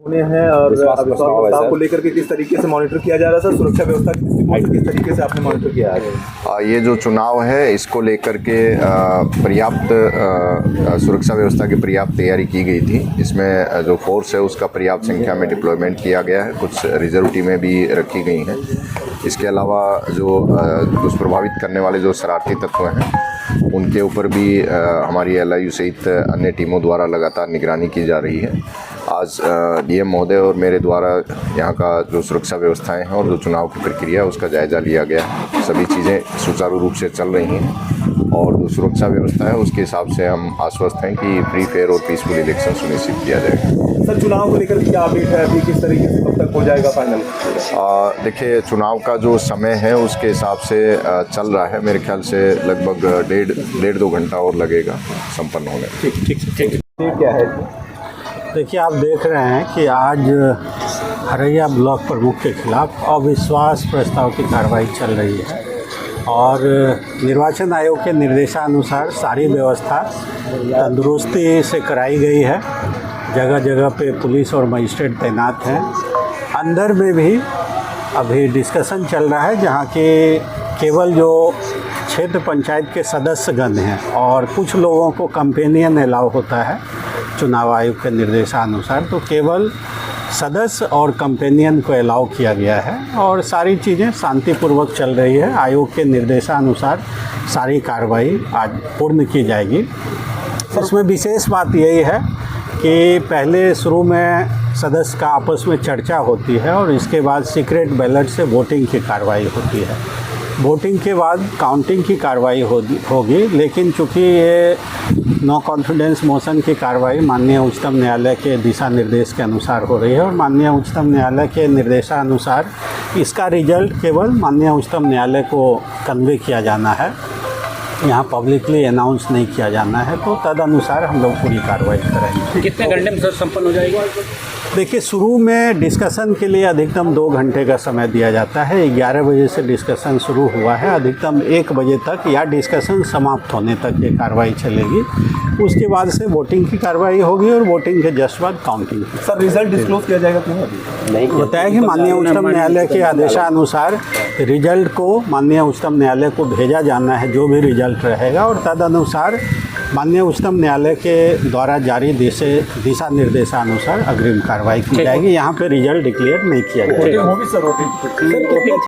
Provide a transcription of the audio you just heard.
होने हैं और विश्वास प्रस्ताव को लेकर के किस तरीके से मॉनिटर किया जा रहा है सर? सुरक्षा व्यवस्था की दृष्टिकोण से किस तरीके से आपने मॉनिटर किया है? ये जो चुनाव है इसको लेकर के पर्याप्त सुरक्षा व्यवस्था की पर्याप्त तैयारी की गई थी। इसमें जो फोर्स है उसका पर्याप्त संख्या में डिप्लॉयमेंट किया गया है, कुछ रिजर्व टीमें भी रखी गई हैं। इसके अलावा जो दुष्प्रभावित करने वाले जो शरारती तत्व हैं उनके ऊपर भी हमारी LIU सहित अन्य टीमों द्वारा लगातार निगरानी की जा रही है। आज DM महोदय और मेरे द्वारा यहाँ का जो सुरक्षा व्यवस्थाएं हैं और जो चुनाव की प्रक्रिया है उसका जायज़ा लिया गया है। सभी चीज़ें सुचारू रूप से चल रही हैं और जो सुरक्षा व्यवस्था है उसके हिसाब से हम आश्वस्त हैं कि फ्री फेयर और पीसफुल इलेक्शन सुनिश्चित किया जाएगा। सर, चुनाव को लेकर क्या अपडेट है अभी, किस तरीके से कब तक हो जाएगा फाइनल? देखिए, चुनाव का जो समय है उसके हिसाब से चल रहा है। मेरे ख्याल से लगभग डेढ़ 2 घंटा और लगेगा संपन्न होने में। ठीक क्या है? देखिए, आप देख रहे हैं कि आज हरैया ब्लॉक प्रमुख के खिलाफ अविश्वास प्रस्ताव की कार्रवाई चल रही है और निर्वाचन आयोग के निर्देशानुसार सारी व्यवस्था तंदुरुस्ती से कराई गई है। जगह जगह पे पुलिस और मजिस्ट्रेट तैनात हैं। अंदर में भी अभी डिस्कशन चल रहा है जहाँ के केवल जो क्षेत्र पंचायत के सदस्यगण हैं और कुछ लोगों को कंपेनियन अलाउ होता है चुनाव आयोग के निर्देशानुसार, तो केवल सदस्य और कंपेनियन को अलाउ किया गया है और सारी चीज़ें शांतिपूर्वक चल रही है। आयोग के निर्देशानुसार सारी कार्रवाई आज पूर्ण की जाएगी। उसमें विशेष बात यही है कि पहले शुरू में सदस्य का आपस में चर्चा होती है और इसके बाद सीक्रेट बैलेट से वोटिंग की कार्रवाई होती है। वोटिंग के बाद काउंटिंग की कार्रवाई होगी, लेकिन चूँकि ये नो कॉन्फिडेंस मोशन की कार्रवाई माननीय उच्चतम न्यायालय के दिशा निर्देश के अनुसार हो रही है और माननीय उच्चतम न्यायालय के निर्देशानुसार इसका रिजल्ट केवल माननीय उच्चतम न्यायालय को कन्वे किया जाना है, यहाँ पब्लिकली अनाउंस नहीं किया जाना है। तो तदनुसार हम लोग पूरी कार्रवाई करेंगे। कितने घंटे में सर संपन्न हो जाएगा? देखिए, शुरू में डिस्कशन के लिए अधिकतम 2 घंटे का समय दिया जाता है। 11 बजे से डिस्कशन शुरू हुआ है, अधिकतम 1 बजे तक या डिस्कशन समाप्त होने तक ये कार्रवाई चलेगी। उसके बाद से वोटिंग की कार्रवाई होगी और वोटिंग के जस्ट बाद काउंटिंग। सर, रिजल्ट डिस्क्लोज किया जाएगा क्यों नहीं बताया कि माननीय उच्चतम न्यायालय के आदेशानुसार रिजल्ट को माननीय उच्चतम न्यायालय को भेजा जाना है, जो भी रिजल्ट रहेगा, और तदनुसार माननीय उच्चतम न्यायालय के द्वारा जारी दिशा निर्देशानुसार अग्रिम कार्रवाई की जाएगी। यहाँ पे रिजल्ट डिक्लेयर नहीं किया जाएगा।